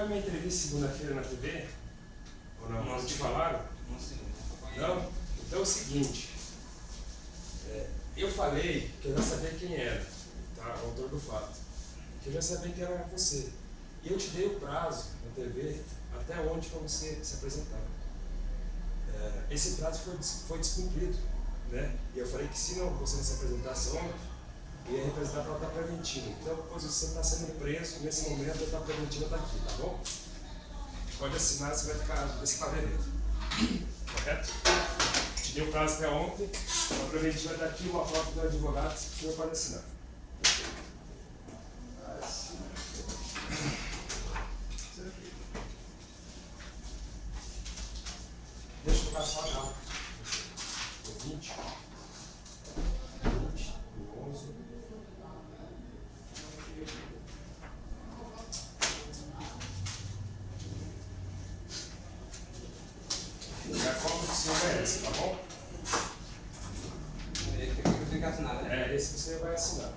a minha entrevista segunda-feira na TV? Ou não? Não te falaram? Não sei. Não? Então é o seguinte. Eu falei que eu já sabia quem era, tá? O autor do fato. Que eu já sabia que era você. E eu te dei o prazo na TV até onde para você se apresentar. Esse prazo foi descumprido, né? E eu falei que se você não se apresentasse ontem, ia representar a falta preventiva. Então, pois você está sendo preso, nesse momento a falta preventiva está aqui, tá bom? Pode assinar, você vai ficar desse cabeleireiro. Correto? Te dei o prazo até ontem, a preventiva está aqui, uma foto do advogado, o senhor pode assinar. Deixa eu colocar só a data. 20, 11. E a cópia do senhor é essa, tá bom? Eu tenho que assinar, né? Esse você vai assinar.